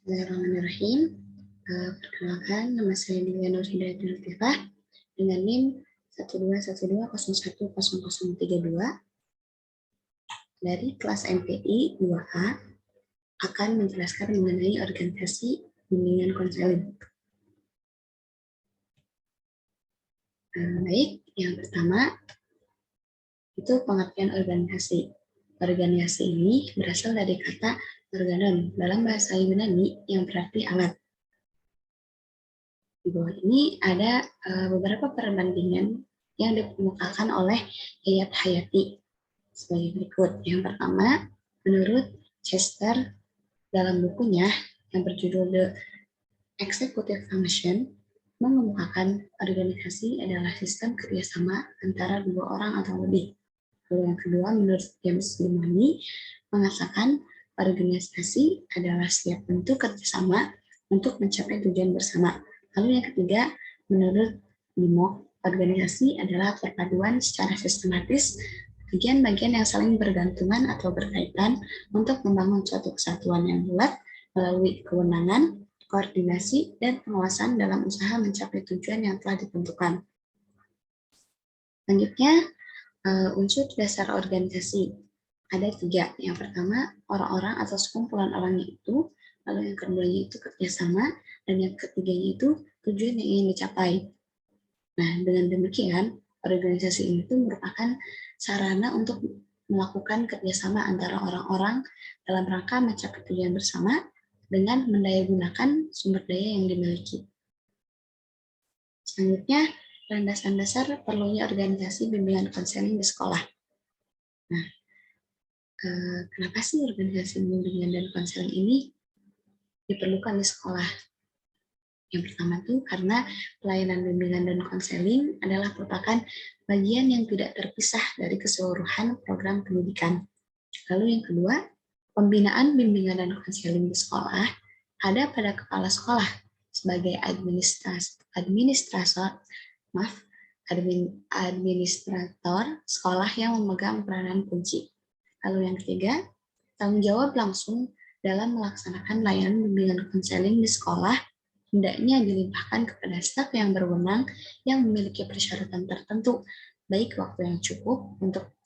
Bismillahirrahmanirrahim. Perkenalkan, nama saya Divya Nur Hidayatul Latifah dengan NIM 121201032 dari kelas MPI 2A akan menjelaskan mengenai organisasi bimbingan konseling. Baik, yang pertama itu pengertian organisasi. Organisasi ini berasal dari kata organon dalam bahasa Yunani yang berarti alat. Di bawah ini ada beberapa perbandingan yang dikemukakan oleh Yayat Hayati sebagai berikut. Yang pertama, menurut Chester dalam bukunya yang berjudul The Executive Function, mengemukakan organisasi adalah sistem kerjasama antara dua orang atau lebih. Lalu yang kedua, menurut James Limani, mengatakan organisasi adalah setiap bentuk kerjasama untuk mencapai tujuan bersama. Lalu yang ketiga, menurut Dimok, organisasi adalah perpaduan secara sistematis bagian-bagian yang saling bergantungan atau berkaitan untuk membangun suatu kesatuan yang bulat melalui kewenangan, koordinasi, dan pengawasan dalam usaha mencapai tujuan yang telah ditentukan. Selanjutnya, unsur dasar organisasi. Ada 3. Yang pertama, orang-orang atau sekumpulan orangnya itu. Lalu yang keduanya itu kerjasama. Dan yang ketiganya itu tujuan yang ingin dicapai. Nah, dengan demikian, organisasi ini itu merupakan sarana untuk melakukan kerjasama antara orang-orang dalam rangka mencapai tujuan bersama dengan mendayagunakan sumber daya yang dimiliki. Selanjutnya, landasan dasar perlunya organisasi bimbingan konseling di sekolah. Nah, kenapa sih organisasi bimbingan dan konseling ini diperlukan di sekolah? Yang pertama itu karena pelayanan bimbingan dan konseling adalah merupakan bagian yang tidak terpisah dari keseluruhan program pendidikan. Lalu yang kedua, pembinaan bimbingan dan konseling di sekolah ada pada kepala sekolah sebagai administrator sekolah yang memegang peranan kunci. Lalu yang ketiga, tanggung jawab langsung dalam melaksanakan layanan bimbingan konseling di sekolah hendaknya dilimpahkan kepada staf yang berwenang yang memiliki persyaratan tertentu, baik waktu yang cukup untuk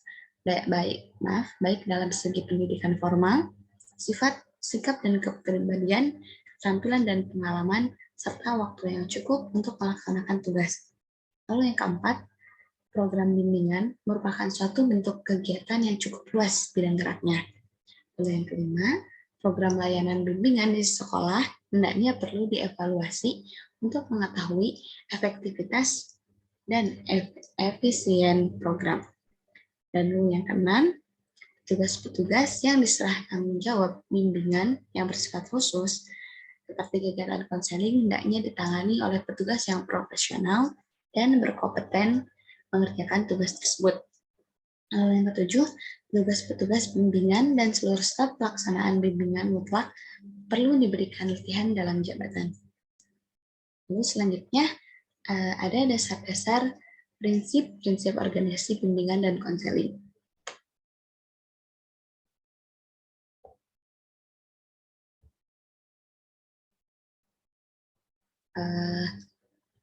baik dalam segi pendidikan formal, sifat, sikap dan kepribadian, keterampilan dan pengalaman, serta waktu yang cukup untuk melaksanakan tugas. Lalu yang keempat, program bimbingan merupakan suatu bentuk kegiatan yang cukup luas bidang geraknya. Lalu yang kelima, program layanan bimbingan di sekolah hendaknya perlu dievaluasi untuk mengetahui efektivitas dan efisien program. Dan yang keenam, tugas-petugas yang diserahkan tanggung jawab bimbingan yang bersifat khusus seperti kegiatan konseling hendaknya ditangani oleh petugas yang profesional dan berkompeten mengerjakan tugas tersebut. Lalu yang ketujuh, petugas bimbingan dan seluruh staf pelaksanaan bimbingan mutlak perlu diberikan latihan dalam jabatan. Lalu selanjutnya ada dasar-dasar prinsip-prinsip organisasi bimbingan dan konseling.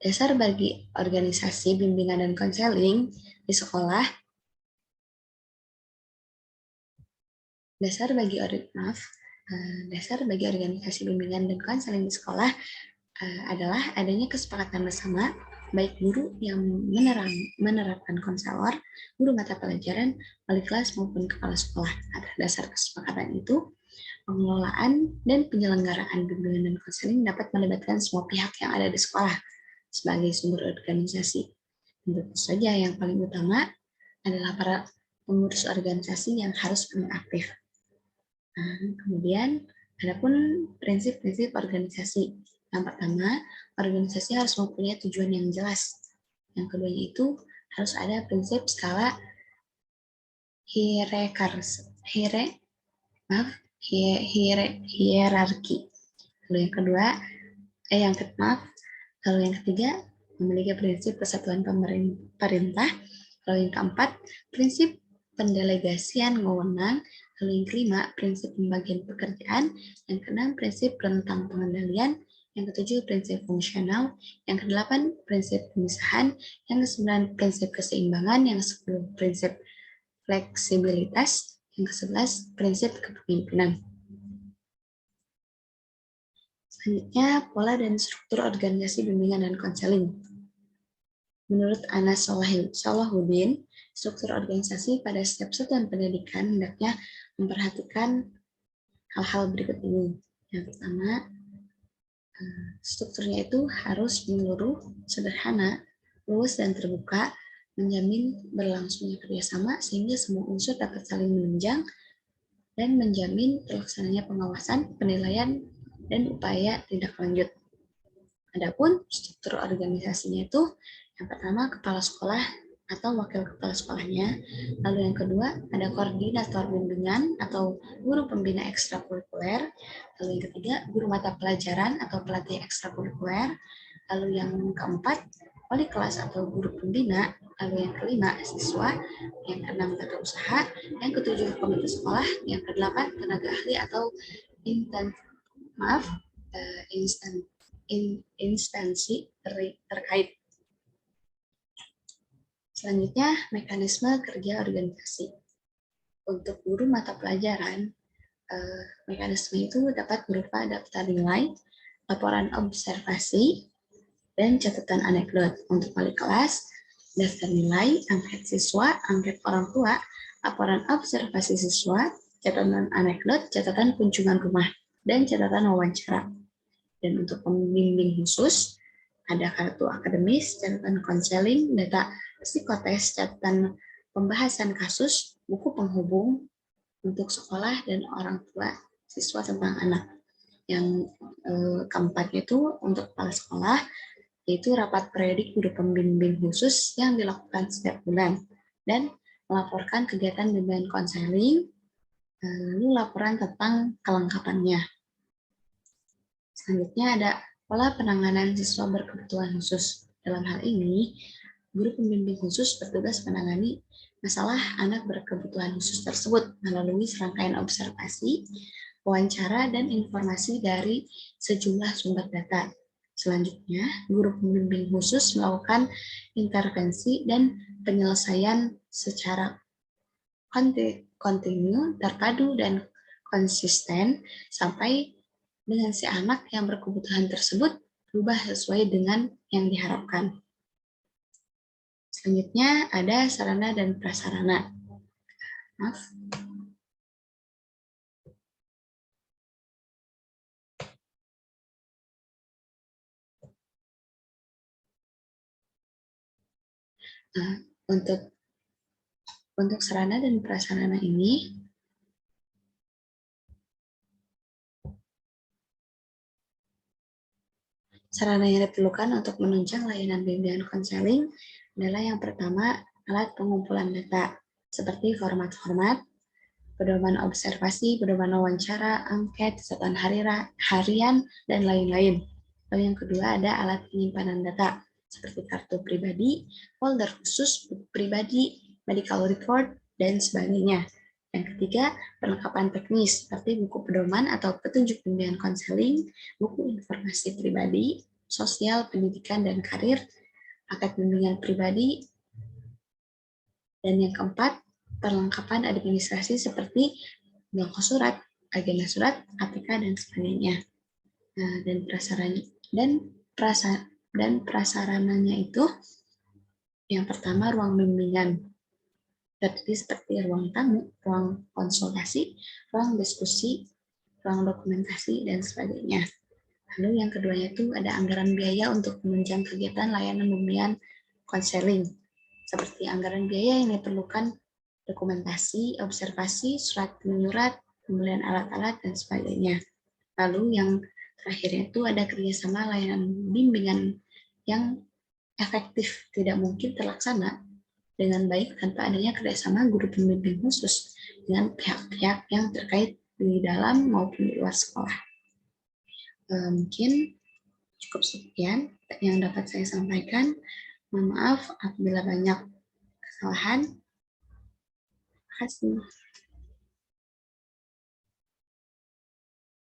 Dasar bagi organisasi bimbingan dan konseling di sekolah. Dasar bagi organisasi bimbingan dan konseling di sekolah adalah adanya kesepakatan bersama baik guru yang menerapkan konselor, guru mata pelajaran, wali kelas maupun kepala sekolah. Atas dasar kesepakatan itu, pengelolaan dan penyelenggaraan bimbingan dan konseling dapat melibatkan semua pihak yang ada di sekolah sebagai sumber organisasi. Tentu saja yang paling utama adalah para pengurus organisasi yang harus penuh aktif. Kemudian, adapun prinsip-prinsip organisasi. Yang pertama, organisasi harus mempunyai tujuan yang jelas. Yang kedua itu harus ada prinsip skala hierarki. Lalu yang ketiga, memiliki prinsip kesatuan pemerintah. Lalu yang keempat, prinsip pendelegasian wewenang. Lalu yang kelima, prinsip pembagian pekerjaan. Yang keenam, prinsip rentang pengendalian. Yang ketujuh, prinsip fungsional. Yang kedelapan, prinsip pemisahan. Yang kesembilan, prinsip keseimbangan. Yang kesepuluh, prinsip fleksibilitas. Yang kesebelas, prinsip kepemimpinan. Selanjutnya, pola dan struktur organisasi bimbingan dan konseling. Menurut Anas Salahuddin, struktur organisasi pada setiap satuan pendidikan hendaknya memperhatikan hal-hal berikut ini. Yang pertama, strukturnya itu harus menyeluruh, sederhana, luas dan terbuka, menjamin berlangsungnya kerjasama sehingga semua unsur dapat saling menunjang, dan menjamin terlaksananya pengawasan, penilaian, dan upaya tindak lanjut. Adapun struktur organisasinya itu, yang pertama kepala sekolah atau wakil kepala sekolahnya, lalu yang kedua ada koordinator bimbingan atau guru pembina ekstrakurikuler, lalu yang ketiga guru mata pelajaran atau pelatih ekstrakurikuler, lalu yang keempat wali kelas atau guru pembina, lalu yang kelima siswa, yang keenam tata usaha, yang ketujuh komite sekolah, yang kedelapan tenaga ahli atau instansi terkait. Selanjutnya, mekanisme kerja organisasi. Untuk guru mata pelajaran, mekanisme itu dapat berupa daftar nilai, laporan observasi, dan catatan anekdot. Untuk wali kelas, daftar nilai, angket siswa, angket orang tua, laporan observasi siswa, catatan anekdot, catatan kunjungan rumah, dan catatan wawancara. Dan untuk pembimbing khusus, ada kartu akademis, catatan konseling, data psikotes, catatan pembahasan kasus, buku penghubung untuk sekolah dan orang tua siswa tentang anak. Yang keempatnya itu untuk kepala sekolah, yaitu rapat periodik guru pembimbing khusus yang dilakukan setiap bulan, dan melaporkan kegiatan bimbingan konseling, lalu laporan tentang kelengkapannya. Selanjutnya ada pola penanganan siswa berkebutuhan khusus. Dalam hal ini, guru pembimbing khusus bertugas menangani masalah anak berkebutuhan khusus tersebut melalui serangkaian observasi, wawancara, dan informasi dari sejumlah sumber data. Selanjutnya, guru pembimbing khusus melakukan intervensi dan penyelesaian secara kontinu, terpadu, dan konsisten sampai dengan si anak yang berkebutuhan tersebut berubah sesuai dengan yang diharapkan. Selanjutnya ada sarana dan prasarana. Maaf. Nah, untuk sarana dan prasarana ini, sarana yang diperlukan untuk menunjang layanan bimbingan konseling adalah yang pertama, alat pengumpulan data, seperti format-format, pedoman observasi, pedoman wawancara, angket, catatan harian, dan lain-lain. Lalu yang kedua ada alat penyimpanan data, seperti kartu pribadi, folder khusus, buku pribadi, medical report, dan sebagainya. Yang ketiga, perlengkapan teknis seperti buku pedoman atau petunjuk bimbingan konseling, buku informasi pribadi, sosial, pendidikan, dan karir, paket bimbingan pribadi, dan yang keempat, perlengkapan administrasi seperti belangko surat, agenda surat, APK, dan sebagainya. Nah, dan prasarananya itu yang pertama ruang bimbingan. Terdiri seperti ruang tamu, ruang konsultasi, ruang diskusi, ruang dokumentasi, dan sebagainya. Lalu yang keduanya itu ada anggaran biaya untuk menunjang kegiatan layanan bimbingan konseling, seperti anggaran biaya yang diperlukan dokumentasi, observasi, surat menyurat, pembelian alat-alat, dan sebagainya. Lalu yang terakhirnya itu ada kerjasama layanan bimbingan yang efektif, tidak mungkin terlaksana dengan baik tanpa adanya kerjasama guru pembimbing khusus dengan pihak-pihak yang terkait di dalam maupun di luar sekolah. Mungkin cukup sekian yang dapat saya sampaikan. Mohon maaf apabila banyak kesalahan. Terima kasih.